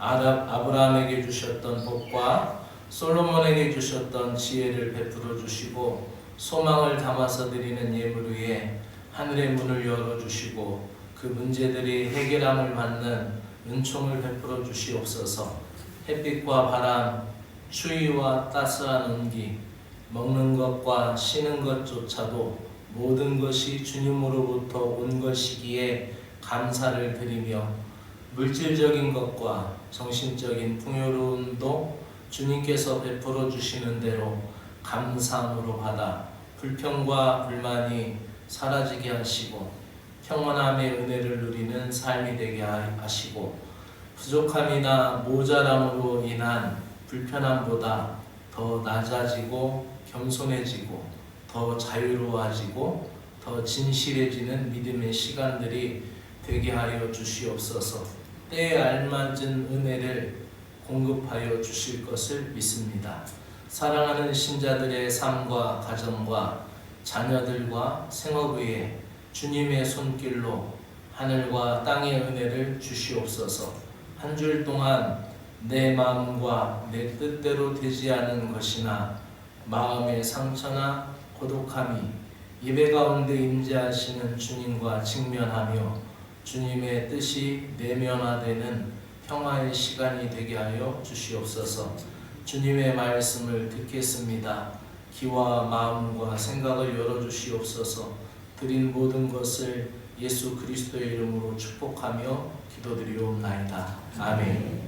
아브라함에게 주셨던 복과 솔로몬에게 주셨던 지혜를 베풀어 주시고 소망을 담아서 드리는 예물 위에 하늘의 문을 열어주시고 그 문제들이 해결함을 받는 은총을 베풀어 주시옵소서. 햇빛과 바람, 추위와 따스한 온기, 먹는 것과 쉬는 것조차도 모든 것이 주님으로부터 온 것이기에 감사를 드리며 물질적인 것과 정신적인 풍요로움도 주님께서 베풀어 주시는 대로 감사함으로 받아 불평과 불만이 사라지게 하시고 평온함의 은혜를 누리는 삶이 되게 하시고 부족함이나 모자람으로 인한 불편함보다 더 낮아지고 겸손해지고 더 자유로워지고 더 진실해지는 믿음의 시간들이 되게 하여 주시옵소서. 때에 알맞은 은혜를 공급하여 주실 것을 믿습니다. 사랑하는 신자들의 삶과 가정과 자녀들과 생업 위에 주님의 손길로 하늘과 땅의 은혜를 주시옵소서. 한 줄 동안 내 마음과 내 뜻대로 되지 않은 것이나 마음의 상처나 고독함이 예배 가운데 임재하시는 주님과 직면하며 주님의 뜻이 내면화되는 평화의 시간이 되게 하여 주시옵소서. 주님의 말씀을 듣겠습니다. 귀와 마음과 생각을 열어주시옵소서. 드린 모든 것을 예수 그리스도의 이름으로 축복하며 기도드리옵나이다. 아멘.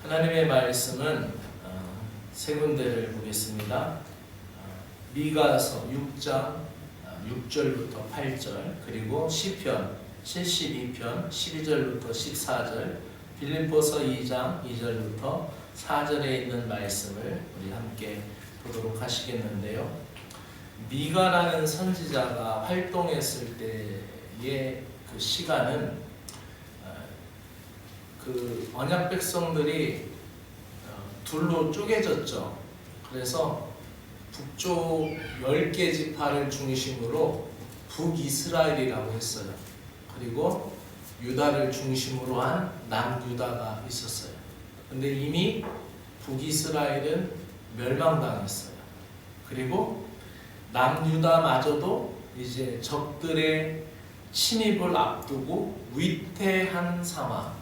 하나님의 말씀은 세 군데를 보겠습니다. 미가서 6장 6절부터 8절, 그리고 시편 72편 12절부터 14절, 빌립보서 2장 2절부터 4절에 있는 말씀을 우리 함께 보도록 하시겠는데요. 미가라는 선지자가 활동했을 때의 그 시간은 그 언약 백성들이 둘로 쪼개졌죠. 그래서 북쪽 10개 지파를 중심으로 북이스라엘이라고 했어요. 그리고 유다를 중심으로 한 남유다가 있었어요. 근데 이미 북이스라엘은 멸망당했어요. 그리고 남유다마저도 이제 적들의 침입을 앞두고 위태한 상황,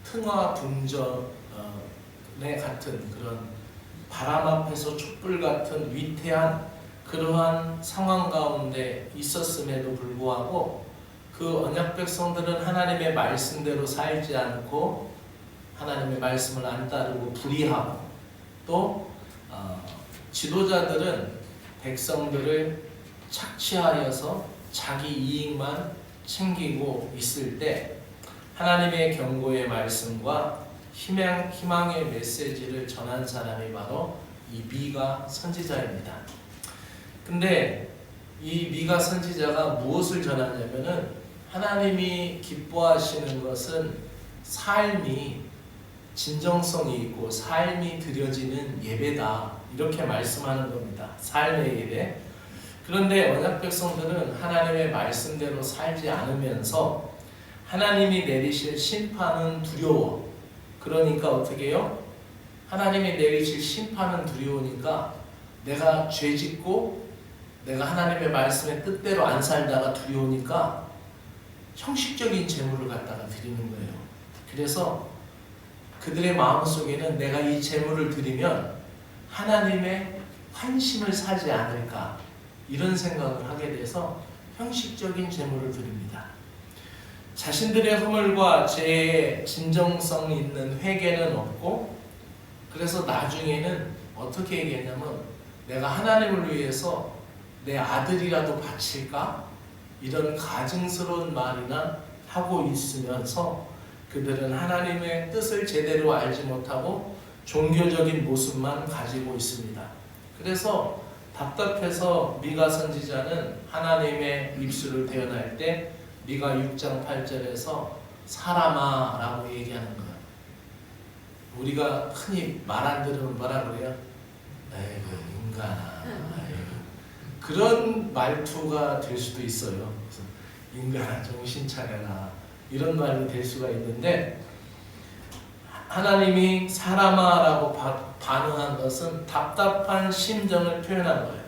특화분전에 같은 그런 바람 앞에서 촛불 같은 위태한 그러한 상황 가운데 있었음에도 불구하고 그 언약 백성들은 하나님의 말씀대로 살지 않고 하나님의 말씀을 안 따르고 불의하고 또 지도자들은 백성들을 착취하여서 자기 이익만 챙기고 있을 때 하나님의 경고의 말씀과 희망의 메시지를 전한 사람이 바로 이 미가 선지자입니다. 근데 이 미가 선지자가 무엇을 전하냐면은 하나님이 기뻐하시는 것은 삶이 진정성이 있고 삶이 드려지는 예배다, 이렇게 말씀하는 겁니다. 삶의 예배. 그런데 언약 백성들은 하나님의 말씀대로 살지 않으면서 하나님이 내리실 심판은 두려워. 그러니까 어떻게 해요? 하나님이 내리실 심판은 두려우니까 내가 죄짓고 내가 하나님의 말씀의 뜻대로 안 살다가 두려우니까 형식적인 재물을 갖다가 드리는 거예요. 그래서 그들의 마음속에는 내가 이 재물을 드리면 하나님의 환심을 사지 않을까, 이런 생각을 하게 돼서 형식적인 재물을 드립니다. 자신들의 허물과 죄의 진정성 있는 회개는 없고, 그래서 나중에는 어떻게 얘기했냐면 내가 하나님을 위해서 내 아들이라도 바칠까? 이런 가증스러운 말이나 하고 있으면서 그들은 하나님의 뜻을 제대로 알지 못하고 종교적인 모습만 가지고 있습니다. 그래서 답답해서 미가 선지자는 하나님의 입술을 대언할 때 미가 6장 8절에서 사람아 라고 얘기하는 거예요. 우리가 흔히 말 안 들으면 뭐라 그래요? 에이구 인간아, 에이구. 그런 말투가 될 수도 있어요. 그래서 인간아 정신 차려라 이런 말이 될 수가 있는데 하나님이 사람아라고 반응한 것은 답답한 심정을 표현한 거예요.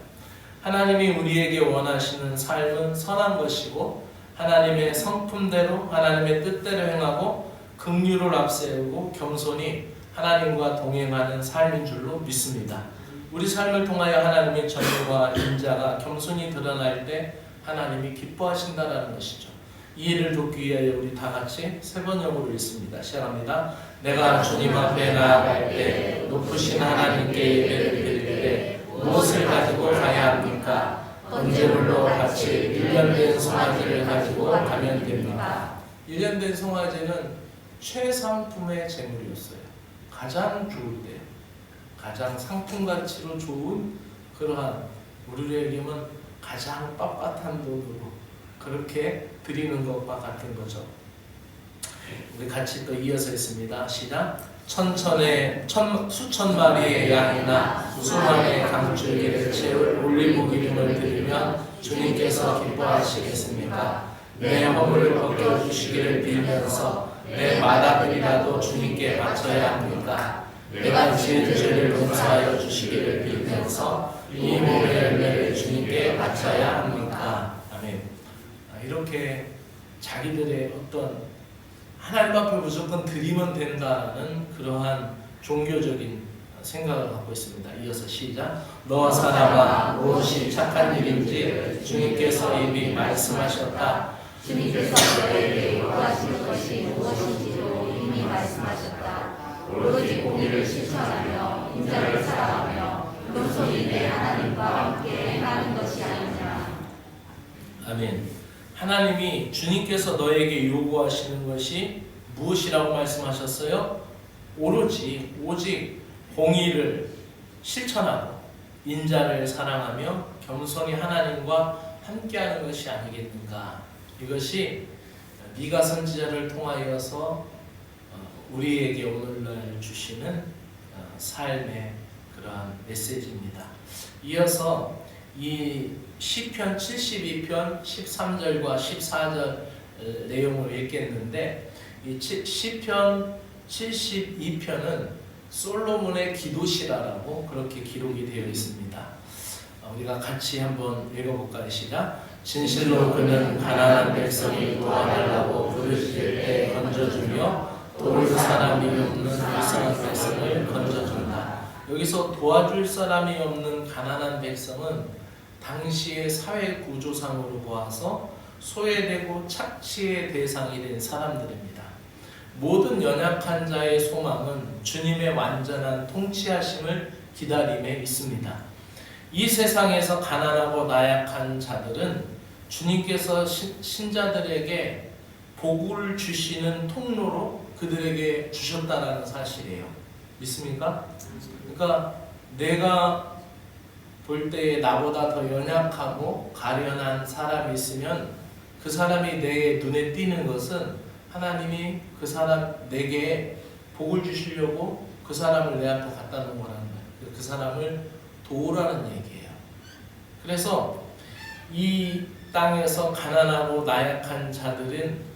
하나님이 우리에게 원하시는 삶은 선한 것이고 하나님의 성품대로 하나님의 뜻대로 행하고 긍휼을 앞세우고 겸손히 하나님과 동행하는 삶인 줄로 믿습니다. 우리 삶을 통하여 하나님의 전능과 인자가 겸손히 드러날 때 하나님이 기뻐하신다라는 것이죠. 이해를 돕기 위하여 우리 다 같이 세 번역으로 읽습니다. 시작합니다. 내가 주님 앞에 나아갈 때 높으신 하나님께 예배를 드릴 때 무엇을 가지고 가야 합니까? 번제물로 같이 1년 된 송아지를 가지고 가면 됩니까? 1년 된 송아지는 최상품의 제물이었어요. 가장 좋을 때, 가장 상품 가치로 좋은 그러한 우리에게는 가장 빳빳한 돈으로 그렇게 드리는 것과 같은 거죠. 우리 같이 또 이어서 했습니다. 시작. 수천 마리의 양이나 수만의 강줄기를 채울 올리브 기름을 드리면 주님께서 기뻐하시겠습니까? 내 허물을 벗겨주시기를 빌면서 내 마다들이라도 주님께 바쳐야 합니까? 내가 지은 죄를 용서하여 주시기를 빌면서 이 몸의 열매를 주님께 바쳐야 합니까? 아멘. 이렇게 자기들의 어떤 하나님 앞에 무조건 드리면 된다는 그러한 종교적인 생각을 갖고 있습니다. 이어서 시작. 너 사람아 무엇이 착한 일인지 주님께서 이미 말씀하셨다. 주님께서 너에게 요구하실 것이 무엇인지도 이미 말씀하셨다. 오로지 공의를 실천하며 인자를 사랑하며 겸손히 내 하나님과 함께 행하는 것이 아니냐. 아멘. 하나님이 주님께서 너에게 요구하시는 것이 무엇이라고 말씀하셨어요? 오직 공의를 실천하고 인자를 사랑하며 겸손히 하나님과 함께하는 것이 아니겠는가. 이것이 미가 선지자를 통하여서 우리에게 오늘날 주시는 삶의 그러한 메시지입니다. 이어서 이 시편 72편 13절과 14절 내용을 읽겠는데 이 시편 72편은 솔로몬의 기도시라라고 그렇게 기록이 되어 있습니다. 우리가 같이 한번 읽어볼까요? 시작. 진실로 그는 가난한 백성이 도와달라고 부르실 때 건져주며 도울 사람이 없는 불쌍한 백성을 건져준다. 여기서 도와줄 사람이 없는 가난한 백성은 당시의 사회 구조상으로 보아서 소외되고 착취의 대상이 된 사람들입니다. 모든 연약한 자의 소망은 주님의 완전한 통치하심을 기다림에 있습니다. 이 세상에서 가난하고 나약한 자들은 주님께서 신자들에게 복을 주시는 통로로 그들에게 주셨다라는 사실이에요. 믿습니까? 그러니까 내가 볼 때에 나보다 더 연약하고 가련한 사람이 있으면 그 사람이 내 눈에 띄는 것은 하나님이 그 사람 내게 복을 주시려고 그 사람을 내 앞에 갖다 놓은 거라는 거예요. 그 사람을 도우라는 얘기예요. 그래서 이 땅에서 가난하고 나약한 자들은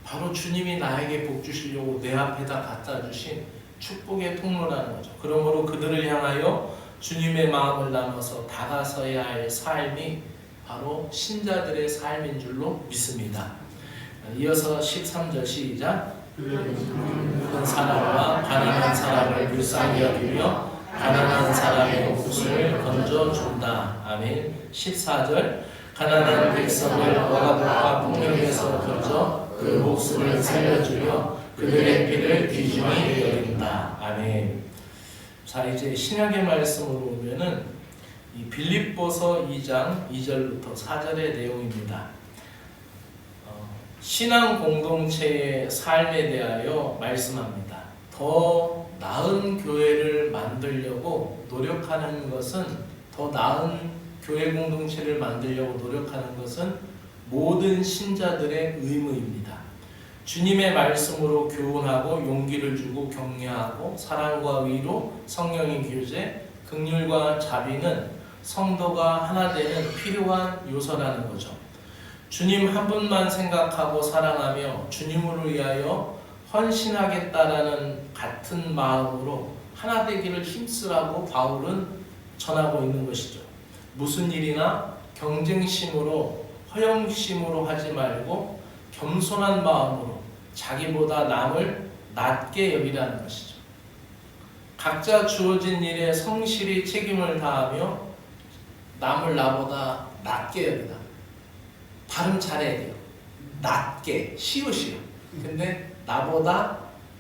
바로 주님이 나에게 복 주시려고 내 앞에다 갖다 주신 축복의 통로라는 거죠. 그러므로 그들을 향하여 주님의 마음을 나눠서 다가서야 할 삶이 바로 신자들의 삶인 줄로 믿습니다. 이어서 13절 시작. 큰 사람과 가난한 사람을 불쌍히 여기며 가난한 사람의 목숨을 건져준다. 아멘. 14절. 가난한 백성을 억압과 폭력에서 건져 그 목숨을 살려주며 그들의 피를 귀중히 여긴다. 아멘. 자, 이제 신약의 말씀으로 보면은 이 빌립보서 2장 2절부터 4절의 내용입니다. 신앙 공동체의 삶에 대하여 말씀합니다. 더 나은 교회를 만들려고 노력하는 것은 더 나은 교회 공동체를 만들려고 노력하는 것은 모든 신자들의 의무입니다. 주님의 말씀으로 교훈하고 용기를 주고 격려하고 사랑과 위로, 성령의 교제, 긍휼과 자비는 성도가 하나 되는 필요한 요소라는 거죠. 주님 한 분만 생각하고 사랑하며 주님을 위하여 헌신하겠다라는 같은 마음으로 하나 되기를 힘쓰라고 바울은 전하고 있는 것이죠. 무슨 일이나 경쟁심으로 허영심으로 하지 말고 겸손한 마음으로 자기보다 남을 낮게 여기라는 것이죠. 각자 주어진 일에 성실히 책임을 다하며 남을 나보다 낮게 여기다. 발음 잘해야 돼요. 낮게, 시옷이요. 근데 나보다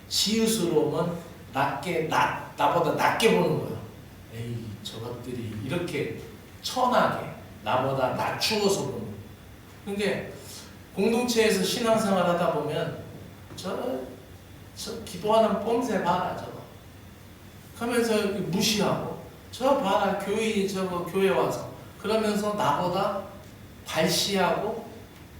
지읒으로 오면 낮게, 나보다 낮게 보는 거예요. 에이, 저것들이 이렇게 천하게 나보다 낮추어서 보는 거예요. 그러니까 공동체에서 신앙생활 하다 보면 저 기도하는 뽐새 봐라 저거 하면서 무시하고 저 봐라 교회 와서 그러면서 나보다 발시하고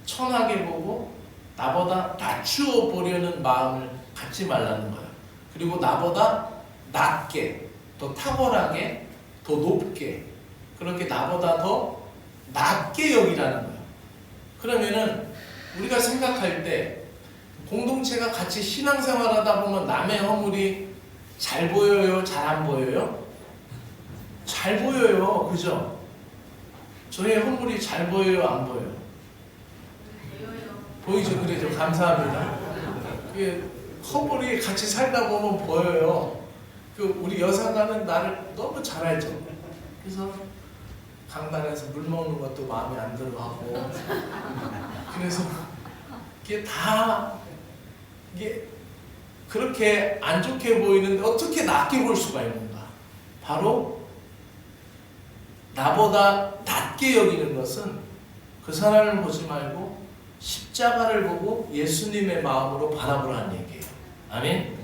천하게 보고 나보다 낮추어 보려는 마음을 갖지 말라는 거예요. 그리고 나보다 낮게, 더 탁월하게, 더 높게 그렇게 나보다 더 낮게 여기라는 거예요. 그러면은 우리가 생각할 때 공동체가 같이 신앙생활 하다 보면 남의 허물이 잘 보여요? 잘 안 보여요? 잘 보여요. 그죠? 저의 허물이 잘 보여요? 안 보여요? 보이죠? 그래죠? 감사합니다. 허물이 같이 살다 보면 보여요. 우리 여사가는 나를 너무 잘 알죠. 그래서 강단에서 물 먹는 것도 마음에 안 들어하고 그래서 이게 그렇게 안 좋게 보이는데 어떻게 낮게 볼 수가 있는가? 바로 나보다 낮게 여기는 것은 그 사람을 보지 말고 십자가를 보고 예수님의 마음으로 바라보라는 얘기예요. 아멘.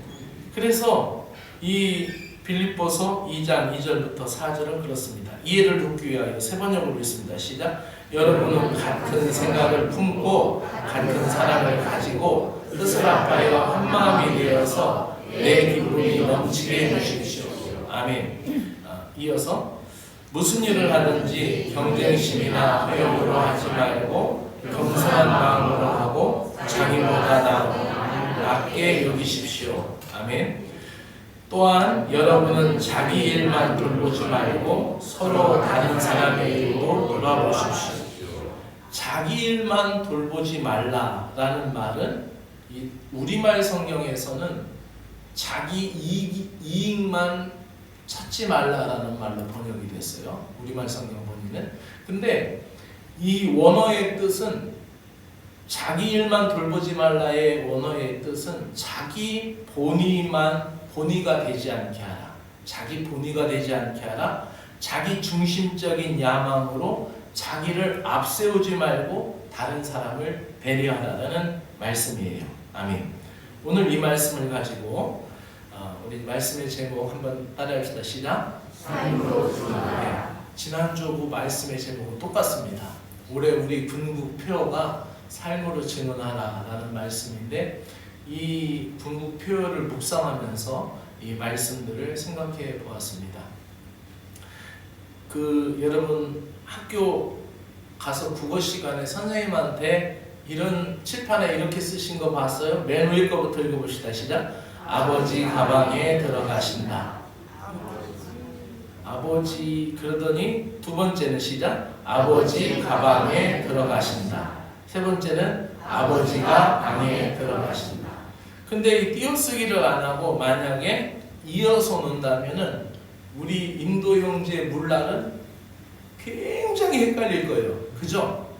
그래서 이 빌립보서 2장 2절부터 4절은 그렇습니다. 이해를 돕기 위하여 세 번역으로 읽습니다. 시작. 여러분은 같은 생각을 품고 같은 사랑을 가지고 뜻을 합하여 한 마음이 되어서 내 기쁨이 넘치게 해주십시오. 아멘. 이어서 무슨 일을 하든지 경쟁심이나 허영으로 하지 말고 겸손한 마음으로 하고 자기보다 낮게 여기십시오. 아멘. 또한 여러분은 자기 일만 돌보지 말고 서로 다른 사람의 일도 돌아보십시오. 자기 일만 돌보지 말라라는 말은 이 우리말 성경에서는 자기 이익만 찾지 말라라는 말로 번역이 됐어요. 우리말 성경 본인은. 근데 이 원어의 뜻은 자기 일만 돌보지 말라의 원어의 뜻은 자기 본의가 되지 않게 하라. 자기 본의가 되지 않게 하라. 자기 중심적인 야망으로 자기를 앞세우지 말고 다른 사람을 배려하라는 말씀이에요. 아멘. 오늘 이 말씀을 가지고 우리 말씀의 제목 한번 따라합시다. 시작. 삶으로 증언하라. 지난주 그 말씀의 제목은 똑같습니다. 올해 우리 분국표가 삶으로 증언하라라는 말씀인데 이 분국표를 묵상하면서 이 말씀들을 생각해 보았습니다. 여러분 학교 가서 국어 시간에 선생님한테 이런 칠판에 이렇게 쓰신 거 봤어요? 맨 위에 거부터 읽어봅시다. 시작. 아버지 가방에 들어가신다. 아버지 그러더니 두 번째는 시작. 아버지 가방에 들어가신다. 세 번째는 아버지가 방에 들어가신다. 근데 이 띄어쓰기를 안 하고 만약에 이어서 놓는다면은 우리 인도 형제 물날은 굉장히 헷갈릴 거예요. 그죠?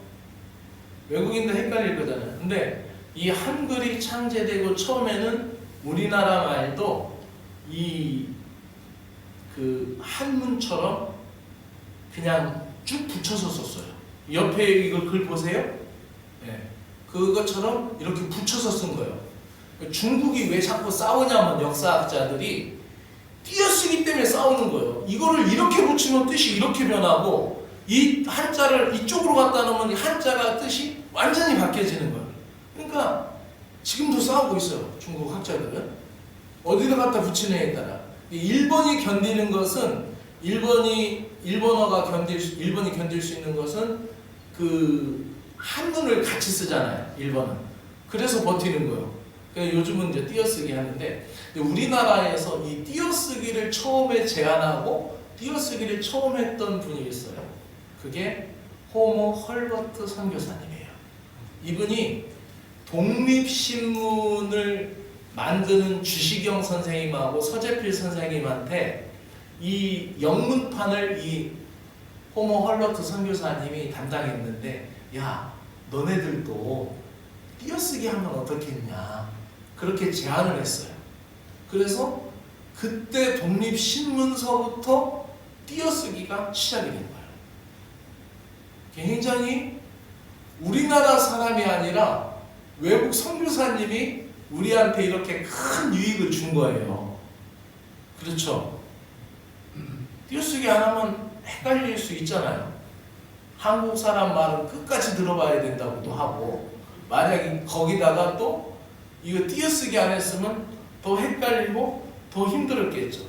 외국인도 헷갈릴 거잖아요. 근데 이 한글이 창제되고 처음에는 우리나라 말도 그 한문처럼 그냥 쭉 붙여서 썼어요. 옆에 이거 글 보세요. 네. 그것처럼 이렇게 붙여서 쓴 거예요. 중국이 왜 자꾸 싸우냐면 역사학자들이 띄어쓰기 때문에 싸우는 거예요. 이거를 이렇게 붙이면 뜻이 이렇게 변하고 이 한자를 이쪽으로 갖다 놓으면 이 한자가 뜻이 완전히 바뀌어지는 거예요. 그러니까 지금도 싸우고 있어요. 중국 학자들은. 어디다 갖다 붙이느냐에 따라. 일본이 견디는 것은 일본이 일본이 견딜 수 있는 것은 그 한문을 같이 쓰잖아요. 일본은. 그래서 버티는 거예요. 그러니까 요즘은 이제 띄어쓰기 하는데 우리나라에서 이 띄어쓰기를 처음에 제안하고 띄어쓰기를 처음 했던 분이 있어요. 그게 호모 헐버트 선교사님이에요. 이분이 독립신문을 만드는 주시경 선생님하고 서재필 선생님한테 이 영문판을 이 호모 헐버트 선교사님이 담당했는데, 야, 너네들도 띄어쓰기 하면 어떻겠냐, 그렇게 제안을 했어요. 그래서 그때 독립신문서부터 띄어쓰기가 시작이 된 거예요. 굉장히 우리나라 사람이 아니라 외국 선교사님이 우리한테 이렇게 큰 유익을 준 거예요. 그렇죠? 띄어쓰기 안 하면 헷갈릴 수 있잖아요. 한국 사람 말은 끝까지 들어봐야 된다고도 하고, 만약에 거기다가 또 이거 띄어쓰기 안 했으면 더 헷갈리고 더 힘들었겠죠.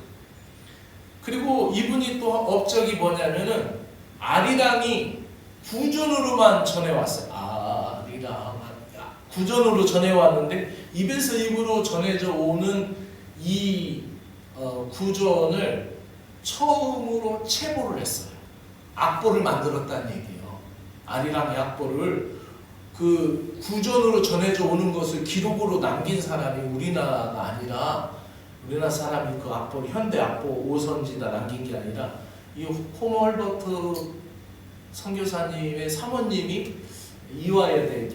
그리고 이분이 또 업적이 뭐냐면은 아리랑이 구전으로만 전해왔어요. 아리랑 구전으로 전해왔는데 입에서 입으로 전해져 오는 이 구전을 처음으로 체보를 했어요. 악보를 만들었다는 얘기예요. 아리랑의 악보를 그 구전으로 전해져 오는 것을 기록으로 남긴 사람이 우리나라가 아니라, 우리나라 사람이 그 악보를 현대 악보 5선지다 남긴 게 아니라 이 호모 헐버트 선교사님의 사모님이 이화여대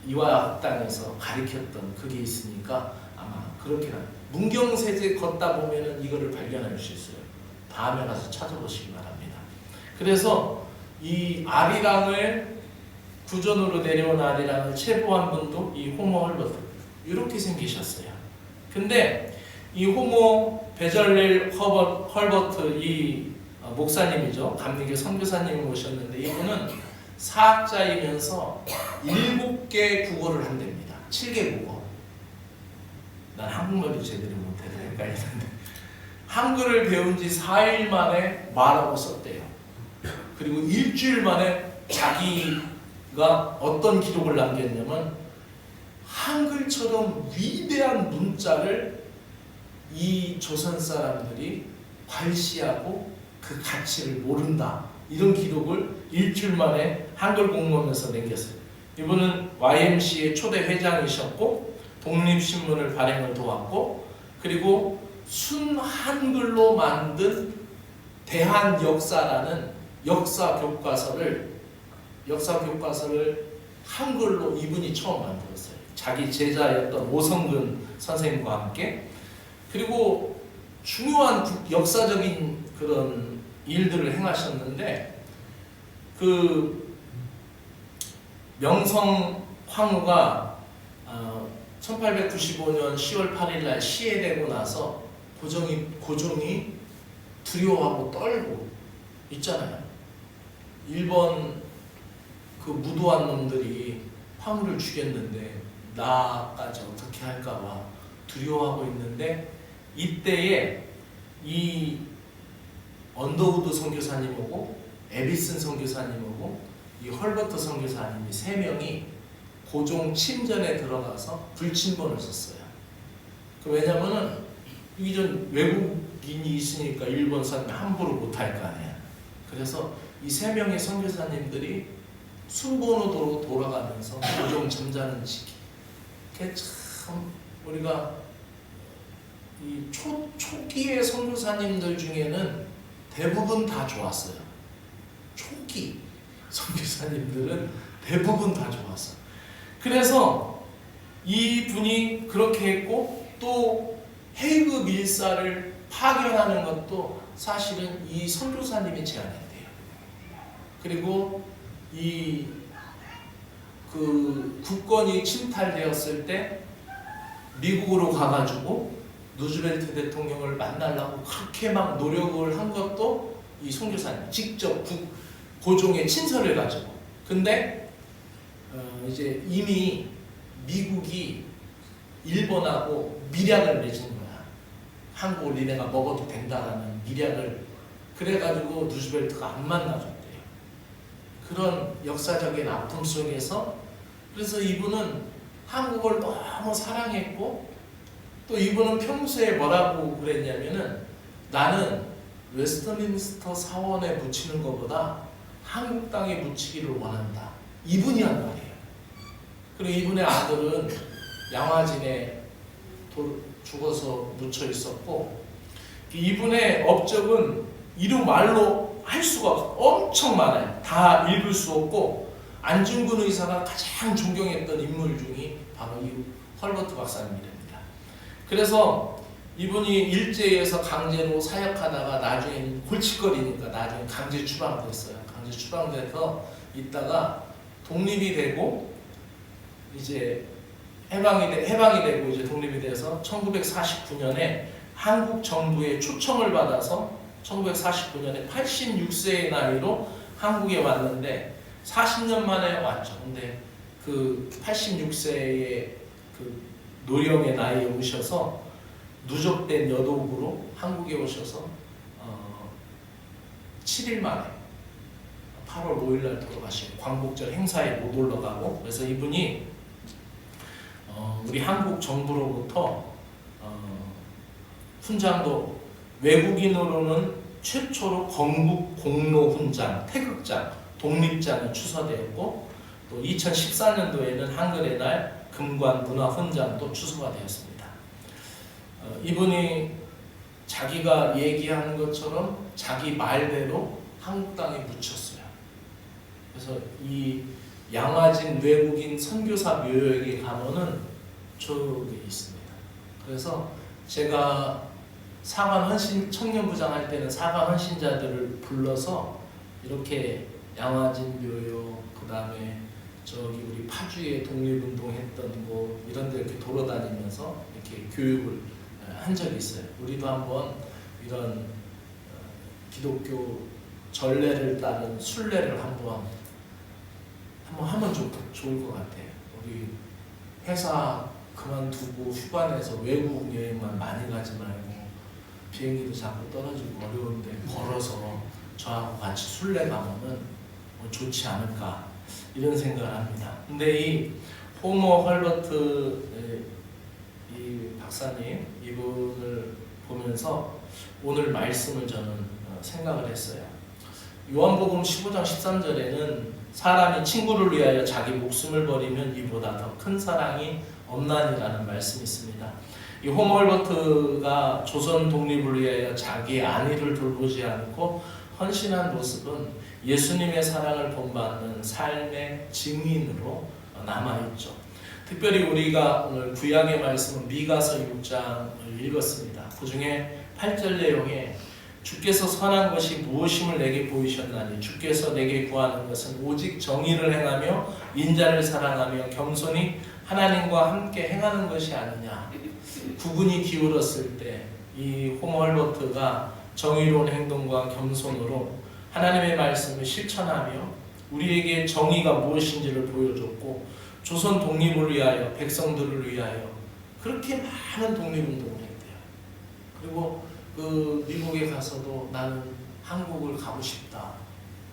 이화학당에서 가르쳤던 그게 있으니까 아마 그렇게 문경세제 걷다 보면은 이거를 발견할 수 있어요. 다음에 가서 찾아보시기 바랍니다. 그래서 이 아리랑을 구전으로 내려온 아리랑을 체포한 분도 이 호모 헐버트, 이렇게 생기셨어요. 근데 이 호모 베절릴 헐버트 이 목사님이죠. 감리교 선교사님이 오셨는데 이분은 사학자이면서 7개 국어를 한답니다. 7개 국어. 난 한국말도 제대로 못해서 헷갈리는데 한글을 배운 지 4일 만에 말하고 썼대요. 그리고 일주일 만에 자기가 어떤 기록을 남겼냐면, 한글처럼 위대한 문자를 이 조선 사람들이 괄시하고 그 가치를 모른다, 이런 기록을 일주일 만에 한글 공부하면서 남겼어요. 이분은 YMCA 초대 회장이셨고 독립신문을 발행을 도왔고, 그리고 순한글로 만든 대한역사라는 역사 교과서를 한글로 이분이 처음 만들었어요. 자기 제자였던 오성근 선생님과 함께. 그리고 중요한 역사적인 그런 일들을 행하셨는데, 그 명성 황후가 1895년 10월 8일 날 시해되고 나서 고종이 두려워하고 떨고 있잖아요. 일본 그 무도한 놈들이 황후를 죽였는데 나까지 어떻게 할까봐 두려워하고 있는데, 이때에 이 언더우드 선교사님 오고 에비슨 선교사님 오고 이 헐버트 선교사님이 3명이 고종 침전에 들어가서 불침번을 썼어요. 왜냐면은 이전 외국인이 있으니까 일본 사람이 함부로 못할 거 아니야. 그래서 이 3명의 선교사님들이 순번호도로 돌아가면서 고종 점잖은 시기. 그게 참 우리가 이 초기의 선교사님들 중에는 대부분 다 좋았어요. 초기 선교사님들은 대부분 다 좋았어요. 그래서 이 분이 그렇게 했고, 또 헤이그 밀사를 파견하는 것도 사실은 이 선교사님이 제안했대요. 그리고 이 그 국권이 침탈되었을 때 미국으로 가가지고 누즈벨트 대통령을 만나려고 그렇게 막 노력을 한 것도 이 선교사님 직접 고종의 친서를 가지고. 근데 이제 이미 미국이 일본하고 밀약을 맺은 거야. 한국을 니네가 먹어도 된다라는 밀약을 그래가지고 루즈벨트가 안 만나줬대요. 그런 역사적인 아픔 속에서 그래서 이분은 한국을 너무 사랑했고 또 이분은 평소에 뭐라고 그랬냐면은 나는 웨스트민스터 사원에 묻히는 것보다 한국 땅에 묻히기를 원한다. 이분이 한 말이에요. 그리고 이분의 아들은 양화진에 죽어서 묻혀 있었고 이분의 업적은 이루 말로 할 수가 엄청 많아요. 다 읽을 수 없고 안중근 의사가 가장 존경했던 인물 중이 바로 이 헐버트 박사님입니다. 그래서 이분이 일제에서 강제로 사역하다가 나중에 골칫거리니까 나중에 강제 추방됐어요. 강제 추방돼서 있다가 독립이 되고 이제 해방이 되고 이제 독립이 돼서 1949년에 한국 정부의 초청을 받아서 1949년에 86세의 나이로 한국에 왔는데 40년 만에 왔죠. 근데 그 86세의 그 노령의 나이에 오셔서 누적된 여독으로 한국에 오셔서 7일 만에 8월 5일날 돌아가시고 광복절 행사에 못 올라가고 그래서 이분이 우리 한국 정부로부터 훈장도 외국인으로는 최초로 건국 공로 훈장, 태극장, 독립장이 추서되었고 또 2014년도에는 한글의 날 금관 문화 훈장도 추서가 되었습니다. 이분이 자기가 얘기하는 것처럼 자기 말대로 한국 땅에 묻혔어요. 그래서 이 양화진 외국인 선교사 묘역에 가면은 저기 있습니다. 그래서 제가 사관 헌신 청년부장 할 때는 사관 헌신자들을 불러서 이렇게 양화진 묘역 그 다음에 저기 우리 파주에 독립운동했던 거 이런 데 이렇게 돌아다니면서 이렇게 교육을 한 적이 있어요. 우리도 한번 이런 기독교 전례를 따른 순례를 한번 하면 좋을 것 같아요. 우리 회사 그만두고 휴관에서 외국 여행만 많이 가지 말고 비행기도 자꾸 떨어지고 어려운데 걸어서 저하고 같이 순례 가면은 좋지 않을까 이런 생각을 합니다. 근데 이 호모 헐버트 이 박사님 이분을 보면서 오늘 말씀을 저는 생각을 했어요. 요한복음 15장 13절에는 사람이 친구를 위하여 자기 목숨을 버리면 이보다 더 큰 사랑이 없나니라는 말씀이 있습니다. 이 호모 헐버트가 조선 독립을 위하여 자기 안위를 돌보지 않고 헌신한 모습은 예수님의 사랑을 본받는 삶의 증인으로 남아있죠. 특별히 우리가 오늘 구약의 말씀은 미가서 6장을 읽었습니다. 그 중에 8절 내용에 주께서 선한 것이 무엇임을 내게 보이셨나니 주께서 내게 구하는 것은 오직 정의를 행하며 인자를 사랑하며 겸손히 하나님과 함께 행하는 것이 아니냐. 국군이 기울었을 때 이 호모 헐버트가 정의로운 행동과 겸손으로 하나님의 말씀을 실천하며 우리에게 정의가 무엇인지를 보여줬고 조선 독립을 위하여 백성들을 위하여 그렇게 많은 독립운동을 했대요. 그리고 그 미국에 가서도 나는 한국을 가고 싶다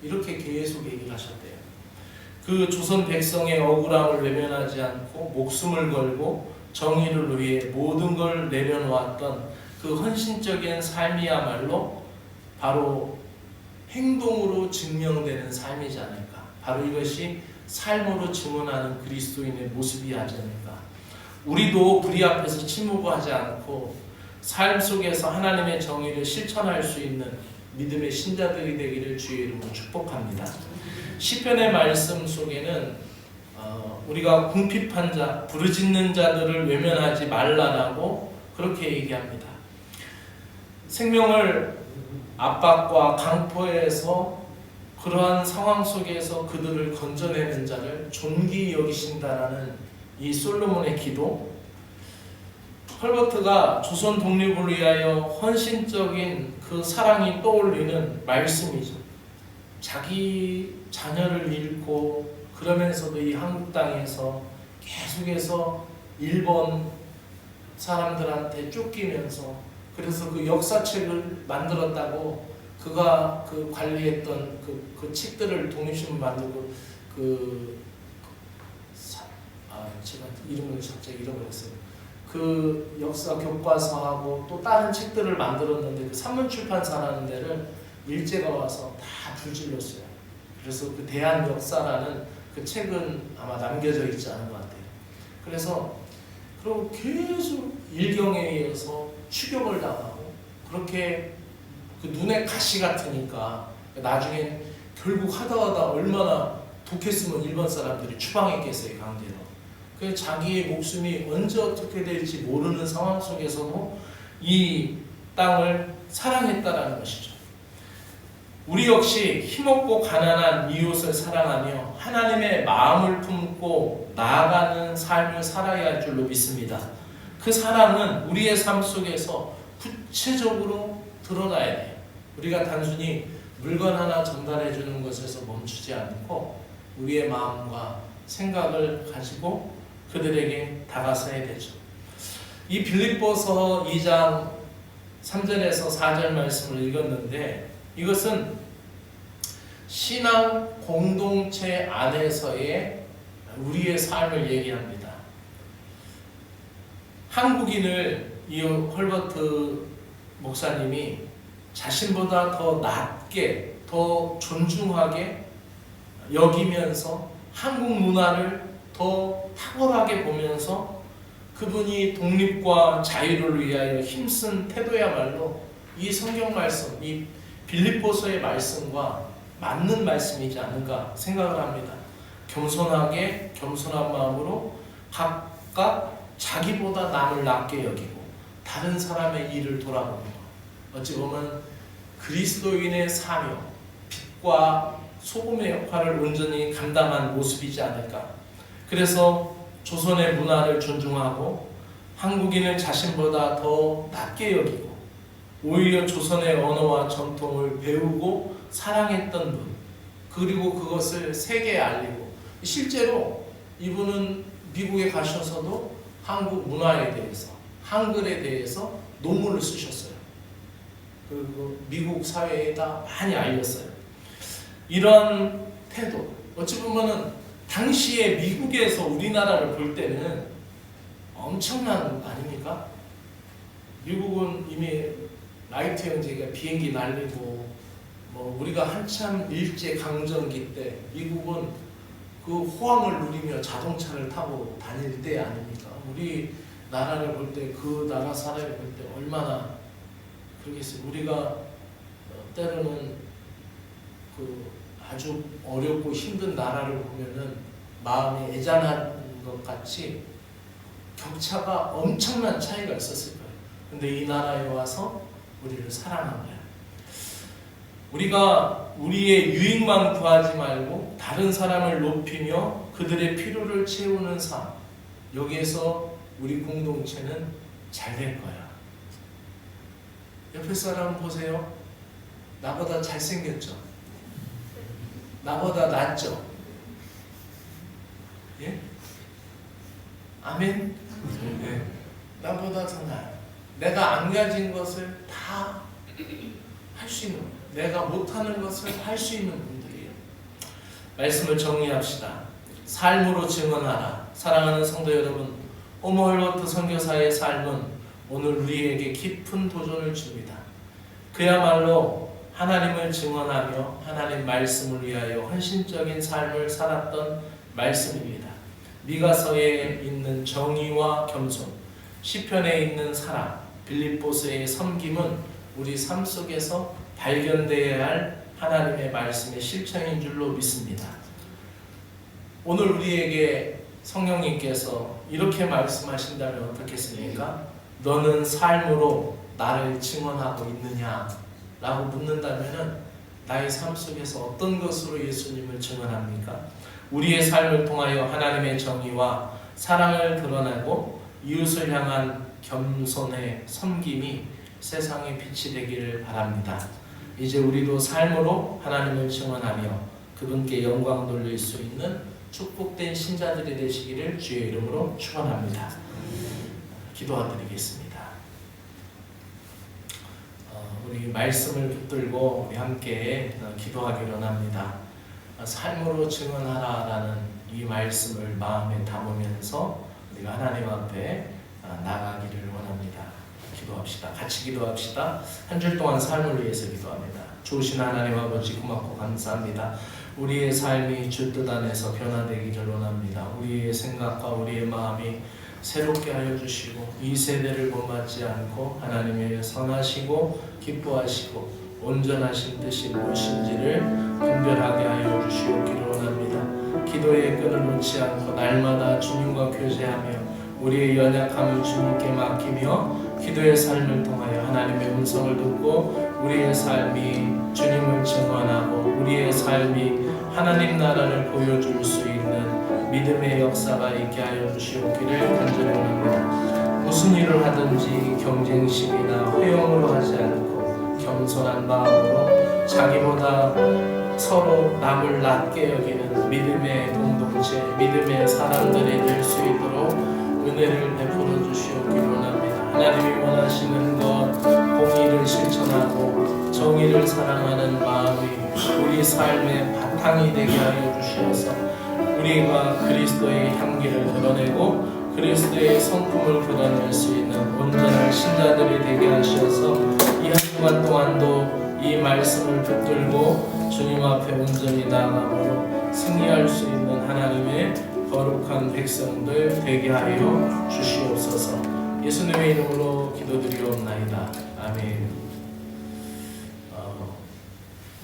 이렇게 계속 얘기를 하셨대요. 그 조선 백성의 억울함을 외면하지 않고 목숨을 걸고 정의를 위해 모든 걸 내려놓았던 그 헌신적인 삶이야말로 바로 행동으로 증명되는 삶이지 않을까. 바로 이것이 삶으로 증언하는 그리스도인의 모습이 하지 않을까. 우리도 불의 앞에서 침묵하지 않고 삶 속에서 하나님의 정의를 실천할 수 있는 믿음의 신자들이 되기를 주의 이름으로 축복합니다. 시편의 말씀 속에는 우리가 궁핍한 자, 부르짖는 자들을 외면하지 말라라고 그렇게 얘기합니다. 생명을 압박과 강포에서 그러한 상황 속에서 그들을 건져내는 자를 존귀히 여기신다라는 이 솔로몬의 기도. 헐버트가 조선 독립을 위하여 헌신적인 그 사랑이 떠올리는 말씀이죠. 자기 자녀를 잃고 그러면서도 이 한국 땅에서 계속해서 일본 사람들한테 쫓기면서 그래서 그 역사책을 만들었다고 그가 그 관리했던 그 책들을 독립신문 만들고 제가 이름을 갑자기 잃어버렸어요. 그 역사 교과서하고 또 다른 책들을 만들었는데 그 산문출판사라는 데를 일제가 와서 다 불질렀어요. 그래서 그 대한 역사라는 그 책은 아마 남겨져 있지 않은 것 같아요. 그래서 그리고 계속 일경에 의해서 추격을 당하고 그렇게 그 눈에 가시 같으니까 나중에 결국 하다 얼마나 독했으면 일본 사람들이 추방했겠어요, 강제로. 그 자기의 목숨이 언제 어떻게 될지 모르는 상황 속에서도 이 땅을 사랑했다라는 것이죠. 우리 역시 힘없고 가난한 이웃을 사랑하며 하나님의 마음을 품고 나아가는 삶을 살아야 할 줄로 믿습니다. 그 사랑은 우리의 삶 속에서 구체적으로 드러나야 돼요. 우리가 단순히 물건 하나 전달해 주는 것에서 멈추지 않고 우리의 마음과 생각을 가지고 그들에게 다가서야 되죠. 이 빌립보서 2장 3절에서 4절 말씀을 읽었는데 이것은 신앙 공동체 안에서의 우리의 삶을 얘기합니다. 한국인을 이 헐버트 목사님이 자신보다 더 낮게, 더 존중하게 여기면서 한국 문화를 더 탁월하게 보면서 그분이 독립과 자유를 위하여 힘쓴 태도야말로 이 성경 말씀, 이 빌립보서의 말씀과 맞는 말씀이지 않을까 생각을 합니다. 겸손하게 겸손한 마음으로 각각 자기보다 남을 낮게 여기고 다른 사람의 일을 돌아보는 것. 어찌 보면 그리스도인의 사명, 빛과 소금의 역할을 온전히 감당한 모습이지 않을까. 그래서 조선의 문화를 존중하고 한국인을 자신보다 더 낮게 여기고 오히려 조선의 언어와 전통을 배우고 사랑했던 분, 그리고 그것을 세계에 알리고 실제로 이분은 미국에 가셔서도 한국 문화에 대해서, 한글에 대해서 논문을 쓰셨어요. 그리고 미국 사회에다 많이 알렸어요. 이런 태도, 어찌 보면은 당시에 미국에서 우리나라를 볼 때는 엄청난 거 아닙니까? 미국은 이미 라이트 형제가 비행기 날리고 뭐 우리가 한참 일제 강점기 때 미국은 그 호황을 누리며 자동차를 타고 다닐 때 아닙니까? 우리 나라를 볼 때 그 나라 사람을 볼 때 얼마나 그러겠어요. 우리가 때로는 그 아주 어렵고 힘든 나라를 보면은 마음이 애잔한 것 같이 격차가 엄청난 차이가 있었을 거예요. 근데 이 나라에 와서 우리를 사랑한 거예요. 우리가 우리의 유익만 구하지 말고 다른 사람을 높이며 그들의 필요를 채우는 삶, 여기에서 우리 공동체는 잘 될 거야. 옆에 사람 보세요. 나보다 잘생겼죠? 나보다 낫죠? 예? 아멘? 네. 나보다 더 나아요. 내가 안 가진 것을 다 할 수 있는, 내가 못하는 것을 할 수 있는 분들이에요. 말씀을 정리합시다. 삶으로 증언하라. 사랑하는 성도 여러분, 오모헐버트 선교사의 삶은 오늘 우리에게 깊은 도전을 줍니다. 그야말로 하나님을 증언하며 하나님 말씀을 위하여 헌신적인 삶을 살았던 말씀입니다. 미가서에 있는 정의와 겸손, 시편에 있는 사랑, 빌립보서의 섬김은 우리 삶 속에서 발견되어야 할 하나님의 말씀의 실천인 줄로 믿습니다. 오늘 우리에게 성령님께서 이렇게 말씀하신다면 어떻겠습니까? 너는 삶으로 나를 증언하고 있느냐? 라고 묻는다면 나의 삶 속에서 어떤 것으로 예수님을 증언합니까? 우리의 삶을 통하여 하나님의 정의와 사랑을 드러내고 이웃을 향한 겸손의 섬김이 세상의 빛이 되기를 바랍니다. 이제 우리도 삶으로 하나님을 증언하며 그분께 영광 돌릴 수 있는 축복된 신자들이 되시기를 주의 이름으로 축원합니다. 기도드리겠습니다. 우리 말씀을 붙들고 우리 함께 기도하기로 합니다. 삶으로 증언하라라는 이 말씀을 마음에 담으면서 우리가 하나님 앞에 나가기를 원합니다. 기도합시다. 같이 기도합시다. 한 주 동안 삶을 위해서 기도합니다. 좋으신 하나님 아버지 고맙고 감사합니다. 우리의 삶이 주 뜻 안에서 변화되기를 원합니다. 우리의 생각과 우리의 마음이 새롭게 하여 주시고 이 세대를 본받지 않고 하나님의 선하시고 기뻐하시고 온전하신 뜻이 무엇인지를 분별하게 하여 주시옵기를 원합니다. 기도의 끈을 놓지 않고 날마다 주님과 교제하며 우리의 연약함을 주님께 맡기며 기도의 삶을 통하여 하나님의 음성을 듣고 우리의 삶이 주님을 증언하고 우리의 삶이 하나님 나라를 보여줄 수 있는 믿음의 역사가 있게 하여 주시옵기를 간절히 원합니다. 무슨 일을 하든지 경쟁심이나 허영으로 하지 않고 겸손한 마음으로 자기보다 서로 남을 낮게 여기는 믿음의 공동체, 믿음의 사람들이 될 수 있도록 은혜를 베풀어 주시옵기를 원합니다. 하나님이 원하시는 것, 공의를 실천하고 정의를 사랑하는 마음이 우리 삶의 바탕이 되게 하여 주시어서 우리가 그리스도의 향기를 드러내고 그리스도의 성품을 드러낼 수 있는 온전한 신자들이 되게 하셔서 이 한 주간 동안도 이 말씀을 붙들고 주님 앞에 온전히 나아감으로 승리할 수 있는 하나님의 거룩한 백성들 되게 하여 주시옵소서. 예수님의 이름으로 기도드리옵나이다. 아멘.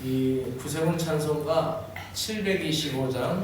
이 구세군 찬송가 725장